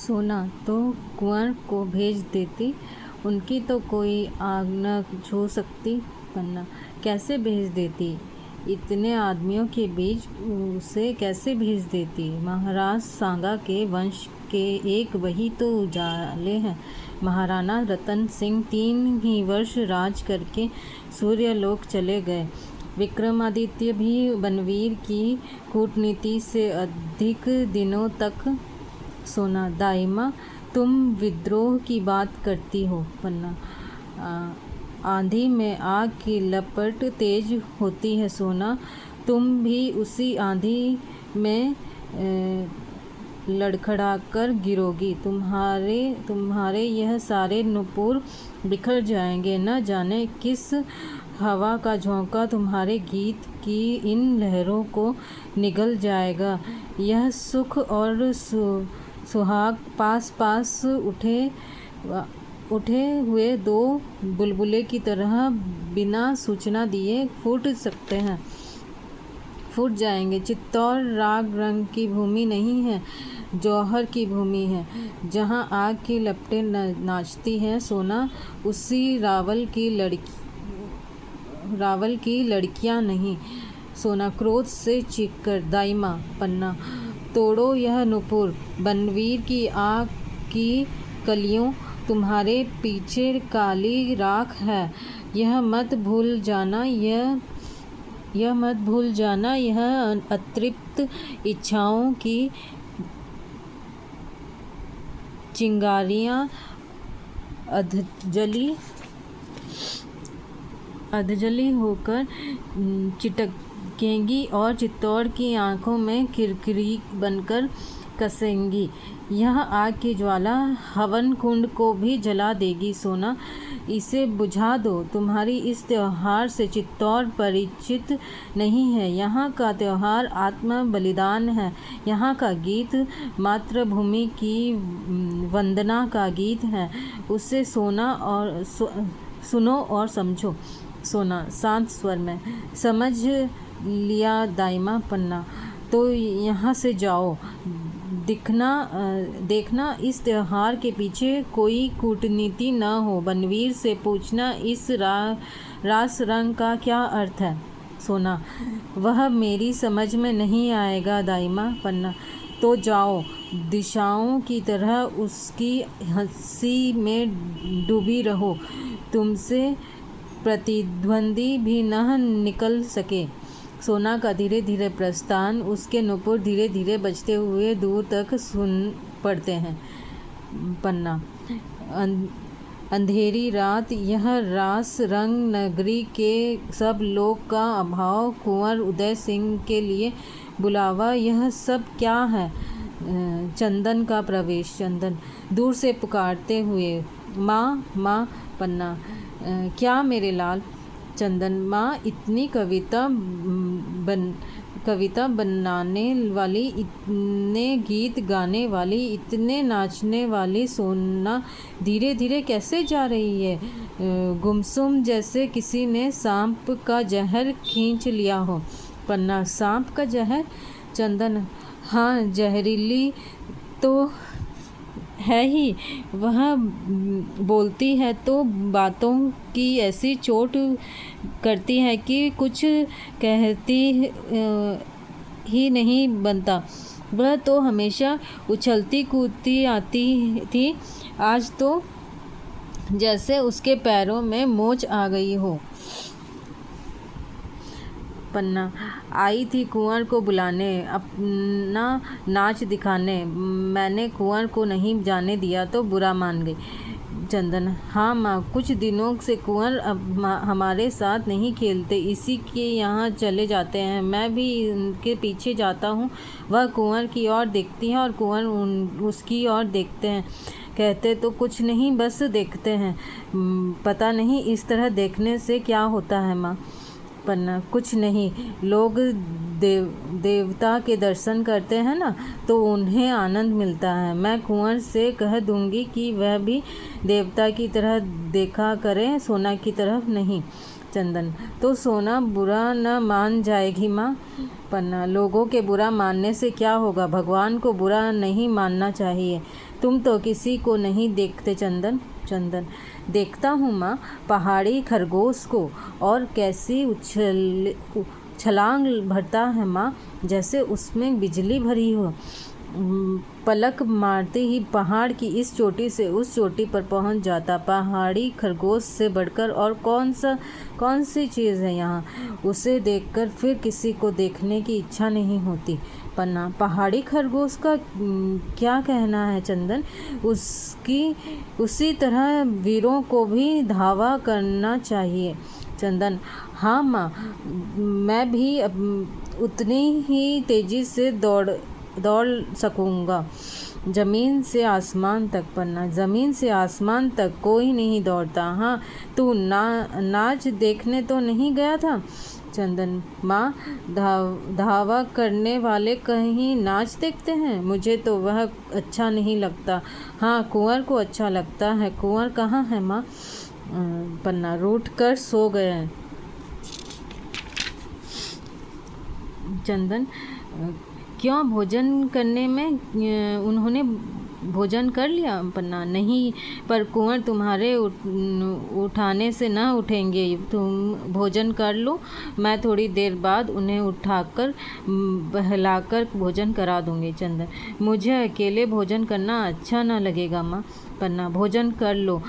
सोना तो कुंवर को भेज देती, उनकी तो कोई आग न छू सकती। पन्ना, कैसे भेज देती? इतने आदमियों के बीच उसे कैसे भेज देती? महाराज सांगा के वंश के एक वही तो उजाले हैं। महाराणा रतन सिंह 3 ही वर्ष राज करके सूर्यलोक चले गए। विक्रमादित्य भी बनवीर की कूटनीति से अधिक दिनों तक। सोना, दाइमा तुम विद्रोह की बात करती हो। पन्ना, आंधी में आग की लपट तेज होती है सोना, तुम भी उसी आंधी में लड़खड़ाकर गिरोगी। तुम्हारे यह सारे नुपुर बिखर जाएंगे। न जाने किस हवा का झोंका तुम्हारे गीत की इन लहरों को निगल जाएगा। यह सुख और सुहाग पास पास उठे हुए 2 बुलबुले की तरह बिना सूचना दिए फूट जाएंगे। चित्तौड़ राग रंग की भूमि नहीं है, जौहर की भूमि है, जहाँ आग की लपटें नाचती हैं। सोना, उसी रावल की लड़कियाँ नहीं। सोना क्रोध से चीखकर, दाइमा। पन्ना, तोड़ो यह नुपुर। बनवीर की आग की कलियों, तुम्हारे पीछे काली राख है। यह मत भूल जाना, यह अतृप्त इच्छाओं की चिंगारियाँ अधजली होकर चिटकेंगी और चित्तौड़ की आँखों में किरकिरी बनकर कसेंगी। यह आग की ज्वाला हवन कुंड को भी जला देगी। सोना, इसे बुझा दो। तुम्हारी इस त्योहार से चित्तौड़ परिचित नहीं है। यहाँ का त्योहार आत्म बलिदान है। यहाँ का गीत मातृभूमि की वंदना का गीत है। उसे सुनो और समझो। सोना शांत स्वर में, समझ लिया दाइमा। पन्ना, तो यहाँ से जाओ। देखना इस त्योहार के पीछे कोई कूटनीति न हो। बनवीर से पूछना इस रास रंग का क्या अर्थ है। सोना, वह मेरी समझ में नहीं आएगा दाइमा। पन्ना, तो जाओ। दिशाओं की तरह उसकी हंसी में डूबी रहो। तुमसे प्रतिद्वंदी भी न निकल सके। सोना का धीरे धीरे प्रस्थान, उसके नुपुर धीरे धीरे बजते हुए दूर तक सुन पड़ते हैं। पन्ना, अंधेरी रात, यह रास रंग नगरी के सब लोग का अभाव, कुंवर उदय सिंह के लिए बुलावा, यह सब क्या है? चंदन का प्रवेश। चंदन दूर से पुकारते हुए, माँ माँ। पन्ना, क्या मेरे लाल? चंदन, माँ इतनी कविता बनाने वाली, इतने गीत गाने वाली, इतने नाचने वाली सोना धीरे धीरे कैसे जा रही है? गुमसुम जैसे किसी ने सांप का जहर खींच लिया हो। पन्ना, सांप का जहर? चंदन, हाँ, जहरीली तो है ही। वह बोलती है तो बातों की ऐसी चोट करती है कि कुछ कहती ही नहीं बनता। वह तो हमेशा उछलती कूदती आती थी, आज तो जैसे उसके पैरों में मोच आ गई हो। पन्ना, आई थी कुंवर को बुलाने, अपना नाच दिखाने। मैंने कुंवर को नहीं जाने दिया तो बुरा मान गई। चंदन, हाँ माँ, कुछ दिनों से कुंवर अब हमारे साथ नहीं खेलते, इसी के यहाँ चले जाते हैं। मैं भी उनके पीछे जाता हूँ। वह कुंवर की ओर देखती है और कुंवर उसकी ओर देखते हैं। कहते तो कुछ नहीं, बस देखते हैं। पता नहीं इस तरह देखने से क्या होता है माँ। पन्ना, कुछ नहीं, लोग देवता के दर्शन करते हैं ना, तो उन्हें आनंद मिलता है। मैं कुंवर से कह दूंगी कि वह भी देवता की तरह देखा करे, सोना की तरफ नहीं। चंदन, तो सोना बुरा न मान जाएगी माँ। पन्ना, लोगों के बुरा मानने से क्या होगा, भगवान को बुरा नहीं मानना चाहिए। तुम तो किसी को नहीं देखते चंदन। चंदन, देखता हूँ माँ, पहाड़ी खरगोश को, और कैसी छलांग भरता है माँ, जैसे उसमें बिजली भरी हो। पलक मारते ही पहाड़ की इस चोटी से उस चोटी पर पहुंच जाता। पहाड़ी खरगोश से बढ़कर और कौन सी चीज़ है यहाँ, उसे देखकर फिर किसी को देखने की इच्छा नहीं होती। पन्ना, पहाड़ी खरगोश का क्या कहना है चंदन, उसी तरह वीरों को भी धावा करना चाहिए। चंदन, हाँ माँ, मैं भी उतनी ही तेजी से दौड़ सकूँगा, ज़मीन से आसमान तक। पन्ना, ज़मीन से आसमान तक कोई नहीं दौड़ता। हाँ, तू नाच देखने तो नहीं गया था। चंदन, माँ, धावा करने वाले कहीं नाच देखते हैं, मुझे तो वह अच्छा नहीं लगता। हाँ, कुंवर को अच्छा लगता है। कुंवर कहाँ है माँ? पन्ना, रूठ कर सो गए। चंदन, क्यों, भोजन करने में उन्होंने भोजन कर लिया? पन्ना, नहीं, पर कुंवर तुम्हारे उठाने से न उठेंगे। तुम भोजन कर लो, मैं थोड़ी देर बाद उन्हें उठाकर बहलाकर भोजन करा दूंगी। चंदन, मुझे अकेले भोजन करना अच्छा न लगेगा माँ। पन्ना, भोजन कर लो,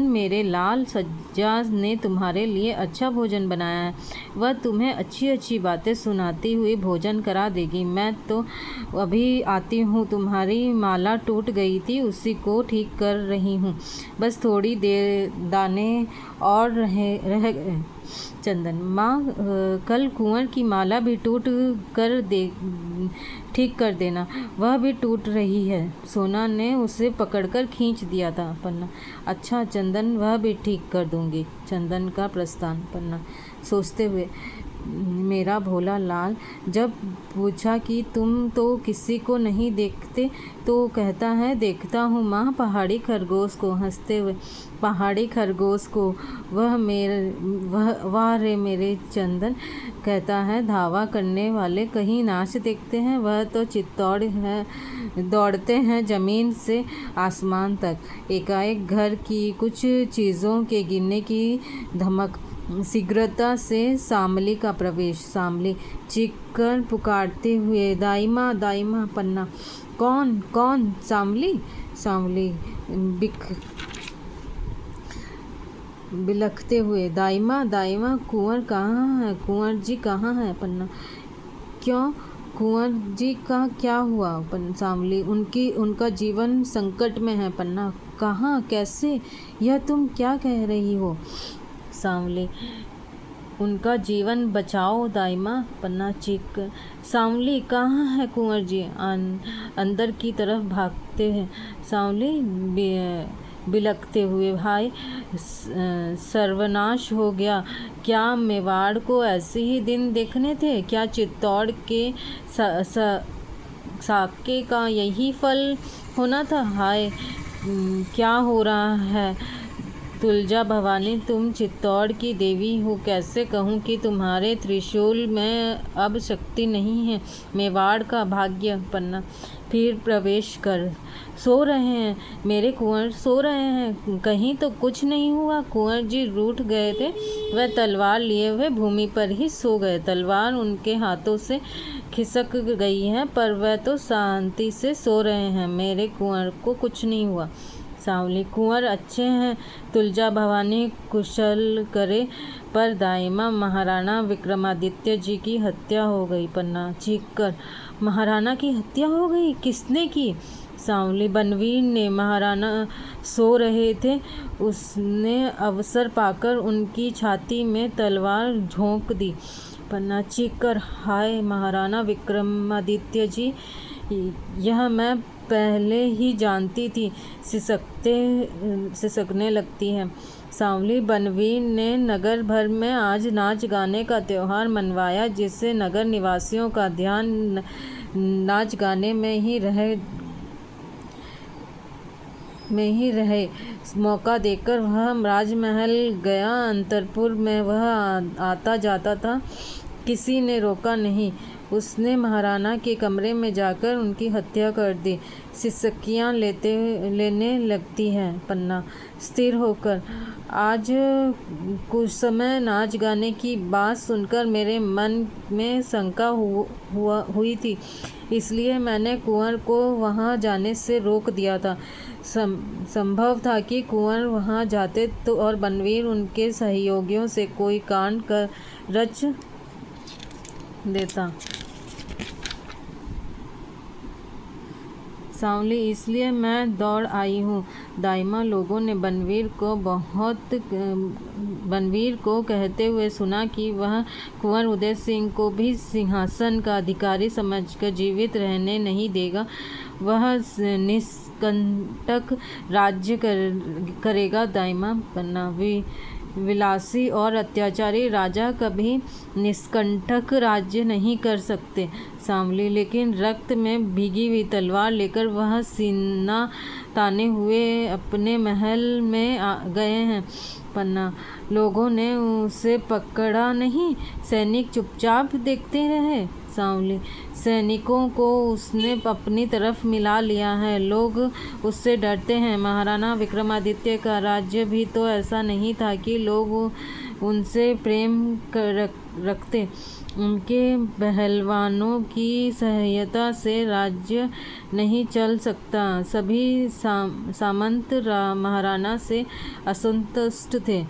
मेरे लाल सज्जाद ने तुम्हारे लिए अच्छा भोजन बनाया है। वह तुम्हें अच्छी अच्छी बातें सुनाती हुई भोजन करा देगी। मैं तो अभी आती हूँ, तुम्हारी माला टूट गई थी, उसी को ठीक कर रही हूँ, बस थोड़ी देर दाने और रह गए। चंदन, माँ, कल कुंवर की माला भी ठीक कर देना, वह भी टूट रही है। सोना ने उसे पकड़कर खींच दिया था। पन्ना, अच्छा चंदन, वह भी ठीक कर दूंगी। चंदन का प्रस्थान। पन्ना, सोचते हुए, मेरा भोला लाल, जब पूछा कि तुम तो किसी को नहीं देखते, तो कहता है देखता हूँ माँ, पहाड़ी खरगोश को। हंसते हुए, पहाड़ी खरगोश को, वाह रे मेरे चंदन, कहता है धावा करने वाले कहीं नाच देखते हैं, वह तो चित्तौड़ है, दौड़ते हैं ज़मीन से आसमान तक। एकाएक घर की कुछ चीज़ों के गिरने की धमक, शीघ्रता से शामली का प्रवेश। शामली चीखकर पुकारते हुए, दाइमा दाइमा। पन्ना, कौन? शामली बिलखते हुए, दाइमा दाइमा, कुंवर कहाँ है? कुंवर जी कहाँ है? पन्ना, क्यों, कुंवर जी का क्या हुआ? शामली, उनका जीवन संकट में है। पन्ना, कहाँ, कैसे, यह तुम क्या कह रही हो? शामली, उनका जीवन बचाओ दाइमा। पन्ना चीख कर, शामली कहाँ है कुंवर जी? अंदर की तरफ भागते हैं। शामली बिलखते हुए, भाई सर्वनाश हो गया। क्या मेवाड़ को ऐसे ही दिन देखने थे? क्या चित्तौड़ के साके का यही फल होना था? हाय, क्या हो रहा है? तुलजा भवानी, तुम चित्तौड़ की देवी हो, कैसे कहूँ कि तुम्हारे त्रिशूल में अब शक्ति नहीं है। मेवाड़ का भाग्य। पन्ना, फिर प्रवेश कर। सो रहे हैं मेरे कुंवर, सो रहे हैं, कहीं तो कुछ नहीं हुआ। कुंवर जी रूठ गए थे, वह तलवार लिए हुए भूमि पर ही सो गए। तलवार उनके हाथों से खिसक गई है, पर वह तो शांति से सो रहे हैं। मेरे कुंवर को कुछ नहीं हुआ। शामली, कुंवर अच्छे हैं, तुलजा भवानी कुशल करे, पर दाइमा महाराणा विक्रमादित्य जी की हत्या हो गई। पन्ना चीख कर, महाराणा की हत्या हो गई? किसने की? शामली, बनवीर ने। महाराणा सो रहे थे, उसने अवसर पाकर उनकी छाती में तलवार झोंक दी। पन्ना चीख कर, हाय महाराणा विक्रमादित्य जी, यह मैं पहले ही जानती थी। सिसकने लगती है। शामली, बनवीर ने नगर भर में आज नाच गाने का त्यौहार मनवाया, जिससे नगर निवासियों का ध्यान नाच गाने में ही में ही रहे। मौका देकर वह राजमहल गया। अंतपुर में वह आता जाता था, किसी ने रोका नहीं। उसने महाराणा के कमरे में जाकर उनकी हत्या कर दी। सिसकियाँ लेने लगती है पन्ना स्थिर होकर। आज कुछ समय नाच गाने की बात सुनकर मेरे मन में शंका हुई थी, इसलिए मैंने कुंवर को वहाँ जाने से रोक दिया था। संभव था कि कुंवर वहाँ जाते तो और बनवीर उनके सहयोगियों से कोई कांड कर रच देता। सांवली, इसलिए मैं दौड़ आई हूँ। दाइमा, लोगों ने बनवीर को कहते हुए सुना कि वह कुंवर उदय सिंह को भी सिंहासन का अधिकारी समझकर जीवित रहने नहीं देगा। वह निष्कंटक राज्य करेगा। दाइमा पन्ना, विलासी और अत्याचारी राजा कभी निष्कंटक राज्य नहीं कर सकते। सांवली, लेकिन रक्त में भीगी हुई तलवार लेकर वह सीना ताने हुए अपने महल में गए हैं। पन्ना, लोगों ने उसे पकड़ा नहीं, सैनिक चुपचाप देखते रहे। सांवली, सैनिकों को उसने अपनी तरफ मिला लिया है, लोग उससे डरते हैं। महाराणा विक्रमादित्य का राज्य भी तो ऐसा नहीं था कि लोग उनसे प्रेम रखते। उनके पहलवानों की सहायता से राज्य नहीं चल सकता। सभी सामंत महाराणा से असंतुष्ट थे।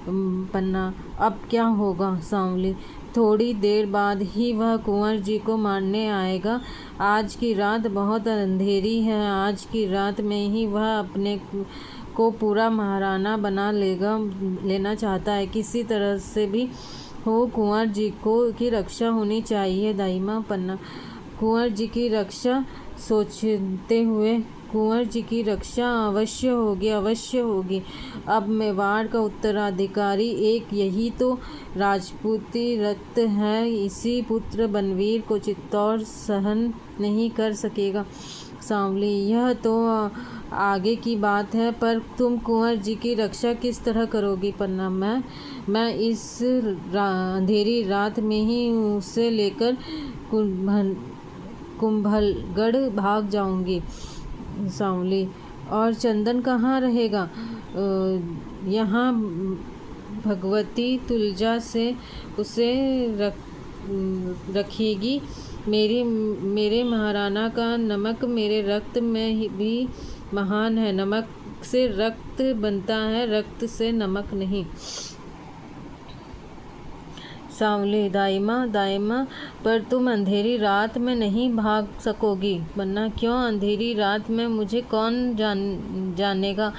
पन्ना, अब क्या होगा? सांवली, थोड़ी देर बाद ही वह कुंवर जी को मारने आएगा। आज की रात बहुत अंधेरी है। आज की रात में ही वह अपने को पूरा महाराणा बना लेना चाहता है। किसी तरह से भी हो कुंवर जी की रक्षा होनी चाहिए। दाइमा पन्ना, कुंवर जी की रक्षा सोचते हुए, कुंवर जी की रक्षा अवश्य होगी। अब मेवाड़ का उत्तराधिकारी एक यही तो राजपूती रक्त है। इसी पुत्र बनवीर को चित्तौड़ सहन नहीं कर सकेगा। सांवली, यह तो आगे की बात है, पर तुम कुंवर जी की रक्षा किस तरह करोगी? पन्ना, मैं इस अंधेरी रात में ही उसे लेकर कुंभलगढ़ भाग जाऊंगी। सांवली, और चंदन कहाँ रहेगा? यहाँ भगवती तुलजा से उसे रखेगी। मेरे महाराणा का नमक मेरे रक्त में भी महान है। नमक से रक्त बनता है, रक्त से नमक नहीं। सांवली, दाइमा, पर तुम अंधेरी रात में नहीं भाग सकोगी। वरना क्यों? अंधेरी रात में मुझे कौन जानेगा,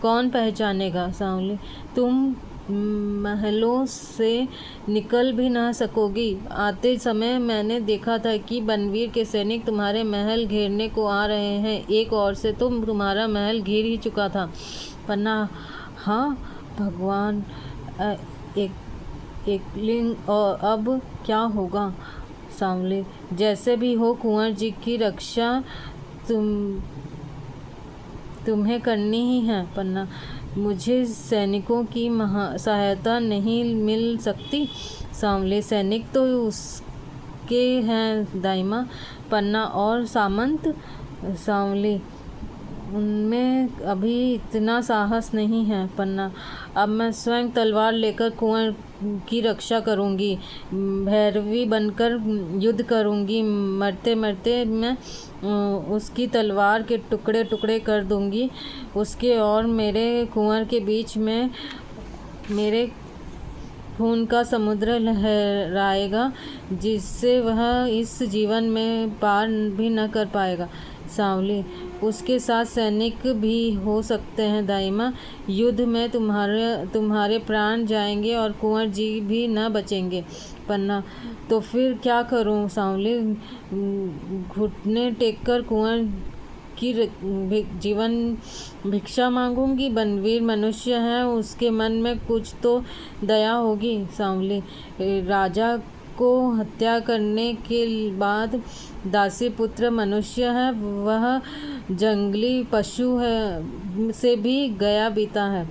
कौन पहचानेगा? सांवली, तुम महलों से निकल भी ना सकोगी। आते समय मैंने देखा था कि बनवीर के सैनिक तुम्हारे महल घेरने को आ रहे हैं। एक ओर से तुम्हारा महल घेर ही चुका था। पन्ना, हाँ भगवान, एकलिंग, और अब क्या होगा? सांवली, जैसे भी हो कुंवर जी की रक्षा तुम्हें करनी ही है। पन्ना, मुझे सैनिकों की सहायता नहीं मिल सकती। सांवली, सैनिक तो उसके हैं दाइमा। पन्ना, और सामंत? सांवली, उनमें अभी इतना साहस नहीं है। पन्ना, अब मैं स्वयं तलवार लेकर कुंवर की रक्षा करूंगी, भैरवी बनकर युद्ध करूंगी। मरते मरते मैं उसकी तलवार के टुकड़े टुकड़े कर दूंगी। उसके और मेरे कुंवर के बीच में मेरे खून का समुद्र लहराएगा, जिससे वह इस जीवन में पार भी न कर पाएगा। सांवली, उसके साथ सैनिक भी हो सकते हैं दाइमा। युद्ध में तुम्हारे प्राण जाएंगे और कुंवर जी भी न बचेंगे। पन्ना, तो फिर क्या करूं? सांवली, घुटने टेककर कुंवर की जीवन भिक्षा मांगूंगी। बनवीर मनुष्य है, उसके मन में कुछ तो दया होगी। सांवली, राजा को हत्या करने के बाद दासी पुत्र मनुष्य है, वह जंगली पशु है से भी गया बीता है।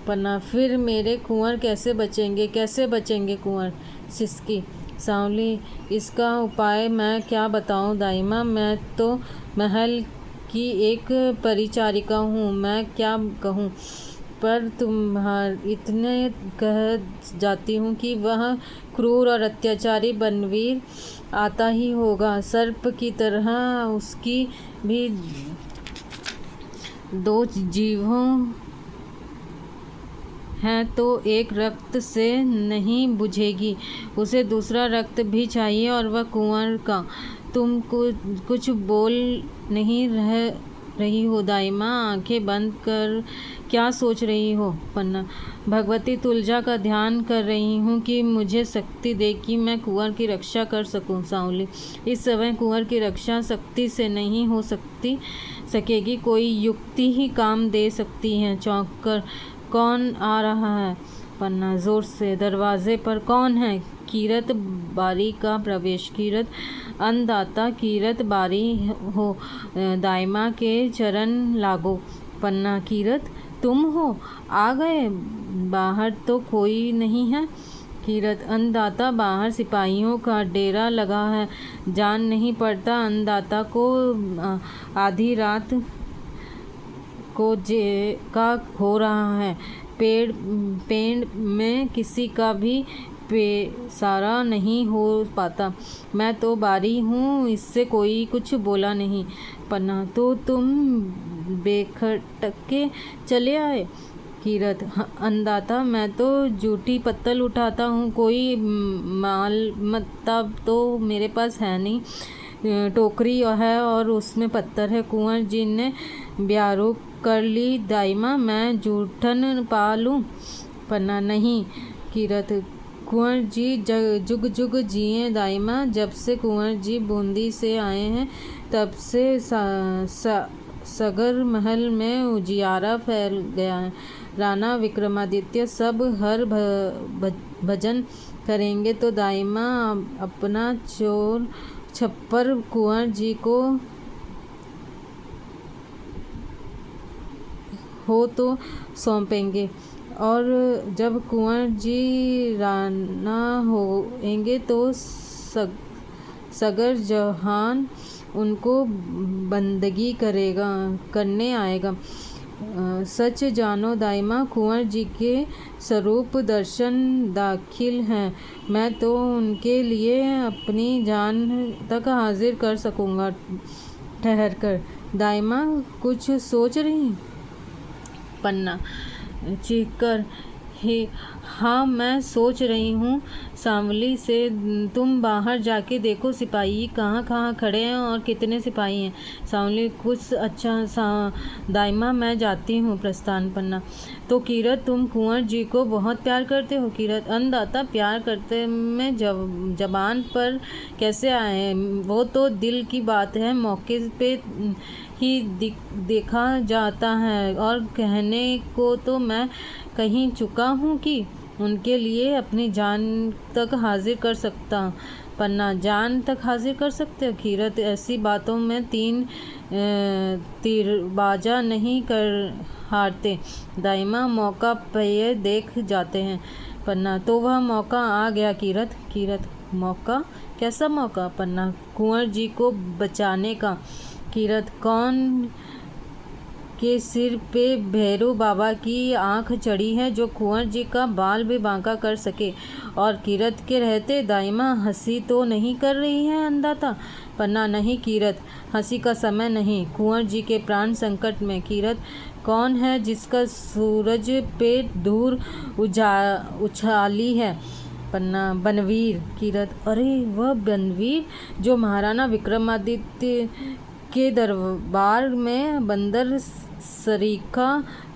पन्ना, फिर मेरे कुंवर कैसे बचेंगे कुंवर? सिसकी सांवली, इसका उपाय मैं क्या बताऊं दाइमा, मैं तो महल की एक परिचारिका हूँ, मैं क्या कहूँ। पर इतने कह जाती हूँ कि वह क्रूर और अत्याचारी बनवीर आता ही होगा। सर्प की तरह उसकी भी दो जीवों हैं, तो एक रक्त से नहीं बुझेगी, उसे दूसरा रक्त भी चाहिए, और वह कुंवर का। तुम कुछ बोल नहीं रही हो दाइमा, आंखें बंद कर क्या सोच रही हो? पन्ना, भगवती तुलजा का ध्यान कर रही हूँ कि मुझे शक्ति दे कि मैं कुंवर की रक्षा कर सकूँ। सांवली, इस समय कुंवर की रक्षा शक्ति से नहीं हो सकेगी, कोई युक्ति ही काम दे सकती है। चौंक कर, कौन आ रहा है? पन्ना जोर से, दरवाजे पर कौन है? कीरत बारी का प्रवेश। कीरत, अन्नदाता कीरत बारी हो, दाइमा के चरण लागो। पन्ना, कीरत तुम हो? आ गए? बाहर तो कोई नहीं है। कीरत, अन्नदाता बाहर सिपाहियों का डेरा लगा है, जान नहीं पड़ता अन्नदाता को आधी रात को का हो रहा है। पेड़ में किसी का भी सारा नहीं हो पाता। मैं तो बारी हूँ, इससे कोई कुछ बोला नहीं। पन्ना, तो तुम बेखटके चले आए? कीरत, अन्नदाता मैं तो जूठी पत्तल उठाता हूँ, कोई मालमत्ता तो मेरे पास है नहीं। टोकरी है और उसमें पत्थर है। कुंवर जी ने ब्यारू कर ली दाइमा, मैं जूठन पा लूँ? पन्ना, नहीं। कीरत, कुंवर जी जुग जुग जिए दाइमा, जब से कुंवर जी बूंदी से आए हैं तब से सगर महल में उजियारा फैल गया है। राणा विक्रमादित्य सब हर भजन करेंगे तो दाइमा अपना चोर छप्पर कुंवर जी को हो तो सौंपेंगे, और जब कुंवर जी राणा होंगे तो सगर जहान उनको बंदगी करने आएगा। सच जानो दाइमा, कुंवर जी के स्वरूप दर्शन दाखिल हैं, मैं तो उनके लिए अपनी जान तक हाजिर कर सकूँगा। ठहर कर दाइमा, कुछ सोच रही? पन्ना चीख कर, हाँ मैं सोच रही हूँ सांवली से, तुम बाहर जाके देखो सिपाही कहाँ खड़े हैं और कितने सिपाही हैं। सांवली, कुछ अच्छा दाइमा मैं जाती हूँ प्रस्थान। पन्ना, तो कीरत तुम कुंवर जी को बहुत प्यार करते हो? कीरत, अन्नदाता प्यार करते में जबान पर कैसे आए, वो तो दिल की बात है, मौके पे ही देखा जाता है, और कहने को तो मैं कहीं चुका हूँ कि उनके लिए अपनी जान तक हाजिर कर सकता। पन्ना, जान तक हाजिर कर सकते हो? कीरत, ऐसी बातों में तीरबाजा नहीं कर हारते दाइमा, मौका पे देख जाते हैं। पन्ना, तो वह मौका आ गया कीरत। कीरत, मौका? कैसा मौका? पन्ना, कुंवर जी को बचाने का। कीरत, कौन के सिर पे भैरू बाबा की आंख चढ़ी है जो कुंवर जी का बाल भी बांका कर सके, और कीरत के रहते दाइमा हंसी तो नहीं कर रही है अन्नदाता? पन्ना, नहीं कीरत, हंसी का समय नहीं, कुंवर जी के प्राण संकट में। कीरत, कौन है जिसका सूरज पे धूल उछाली है? पन्ना, बनवीर। कीरत, अरे वह बनवीर जो महाराणा विक्रमादित्य के दरबार में बंदर सरीखा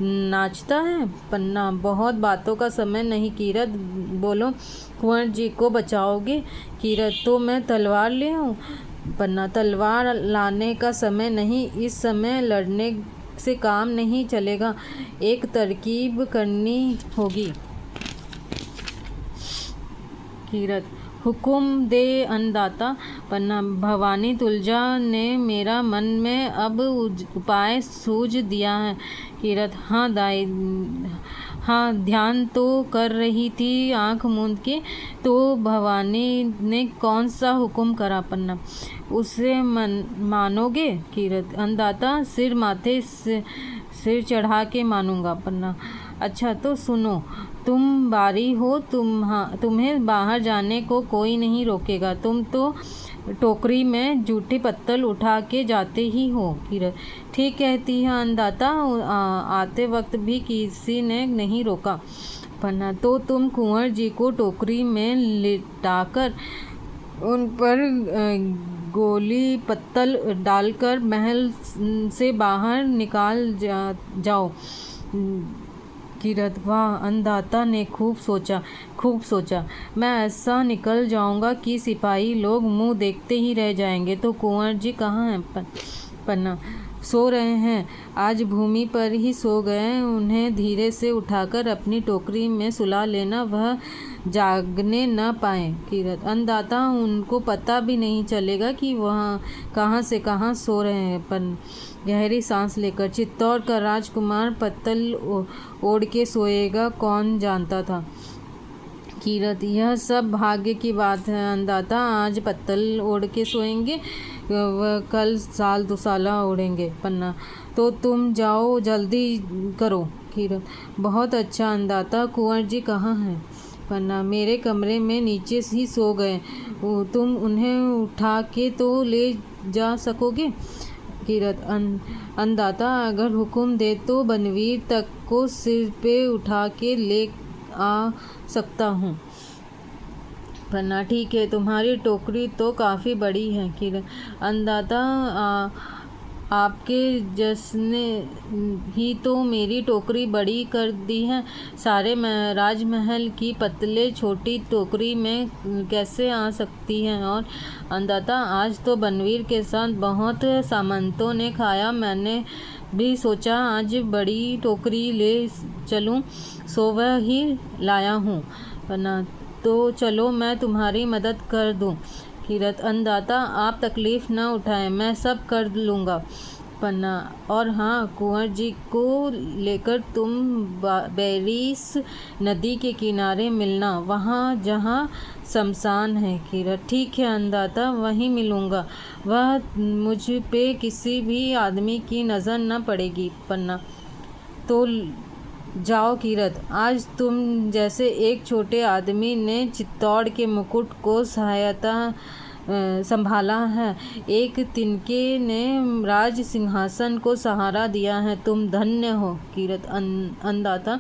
नाचता है? पन्ना, बहुत बातों का समय नहीं कीरत, बोलो कुंवर जी को बचाओगे? कीरत, तो मैं तलवार ले आऊं? पन्ना, तलवार लाने का समय नहीं, इस समय लड़ने से काम नहीं चलेगा, एक तरकीब करनी होगी। कीरत, हुक्म दे अन्नदाता। पन्ना। भवानी तुलजा ने मेरा मन में अब उपाय सूझ दिया है। कीरत। हाँ दाई, हाँ ध्यान तो कर रही थी आंख मूंद के। तो भवानी ने कौन सा हुक्म करा? पन्ना। उसे मानोगे? कीरत। अन्नदाता। सिर चढ़ा के मानूंगा। पन्ना। अच्छा तो सुनो, तुम बारी हो, तुम्हें बाहर जाने को कोई नहीं रोकेगा। तुम तो टोकरी में जूठी पत्तल उठा के जाते ही हो। कीरत। ठीक कहती है अन्नदाता, आते वक्त भी किसी ने नहीं रोका। पन्ना। तो तुम कुंवर जी को टोकरी में लिटाकर उन पर गोली पत्तल डालकर महल से बाहर निकाल जाओ। कीरत। वाह! अन्नदाता ने खूब सोचा। मैं ऐसा निकल जाऊंगा कि सिपाही लोग मुंह देखते ही रह जाएंगे। तो कुंवर जी कहाँ हैं? पन्ना। सो रहे हैं, आज भूमि पर ही सो गए। उन्हें धीरे से उठाकर अपनी टोकरी में सुला लेना, वह जागने न पाए। कीरत। अन्नदाता। उनको पता भी नहीं चलेगा कि वह कहाँ से कहाँ सो रहे हैं। गहरी सांस लेकर। चित्तौड़ का राजकुमार पत्तल ओढ़ के सोएगा, कौन जानता था। कीरत। यह सब भाग्य की बात है अन्नदाता। आज पत्तल ओढ़ के सोएंगे, वह कल साल दुसाला ओढ़ेंगे। पन्ना। तो तुम जाओ, जल्दी करो। कीरत। बहुत अच्छा अन्नदाता। कुंवर जी कहाँ हैं? पन्ना। मेरे कमरे में नीचे ही सो गए। तुम उन्हें उठा के तो ले जा सकोगे? कीरत। अन्नदाता। अगर हुक्म दे तो बनवीर तक को सिर पे उठा के ले आ सकता हूँ। पन्ना। ठीक है, तुम्हारी टोकरी तो काफ़ी बड़ी है। कीरत। अन्नदाता। आपके जसने ही तो मेरी टोकरी बड़ी कर दी है। सारे राजमहल की पत्तलें छोटी टोकरी में कैसे आ सकती हैं? और अन्नदाता। आज तो बनवीर के साथ बहुत सामंतों ने खाया। मैंने भी सोचा आज बड़ी टोकरी ले चलूं, सो वह ही लाया हूँ। पन्ना। तो चलो, मैं तुम्हारी मदद कर दूँ। कीरत। अन्नदाता। आप तकलीफ़ न उठाएं, मैं सब कर लूँगा। पन्ना। और हाँ, कुंवर जी को लेकर तुम बैरीस नदी के किनारे मिलना, वहाँ जहाँ शमशान है। कीरत। ठीक है अन्नदाता, वहीं मिलूँगा। वह मुझ पे किसी भी आदमी की नज़र न पड़ेगी। पन्ना। तो जाओ कीरत, आज तुम जैसे एक छोटे आदमी ने चित्तौड़ के मुकुट को संभाला है, एक तिनके ने राज सिंहासन को सहारा दिया है। तुम धन्य हो। कीरत। अन्नदाता।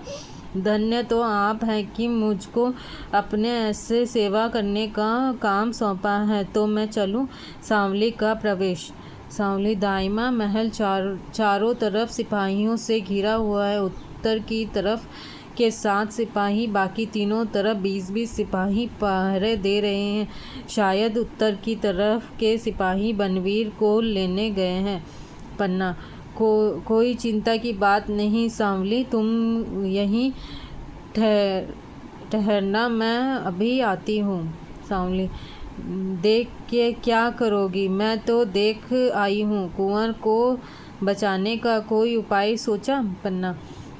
धन्य तो आप हैं कि मुझको अपने ऐसे सेवा करने का काम सौंपा है। तो मैं चलूँ? सांवली का प्रवेश। सांवली। दाइमा महल चारों तरफ सिपाहियों से घिरा हुआ है। उत्तर की तरफ के 7 सिपाही, बाकी तीनों तरफ 20-20 सिपाही पहरे दे रहे हैं। शायद उत्तर की तरफ के सिपाही बनवीर को लेने गए हैं। पन्ना। कोई चिंता की बात नहीं सांवली, तुम यहीं ठहरना, मैं अभी आती हूँ। सांवली। देख के क्या करोगी? मैं तो देख आई हूँ। कुंवर को बचाने का कोई उपाय सोचा? पन्ना।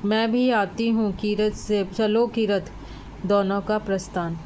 मैं भी आती हूँ कीरत से। चलो कीरत। दोनों का प्रस्थान।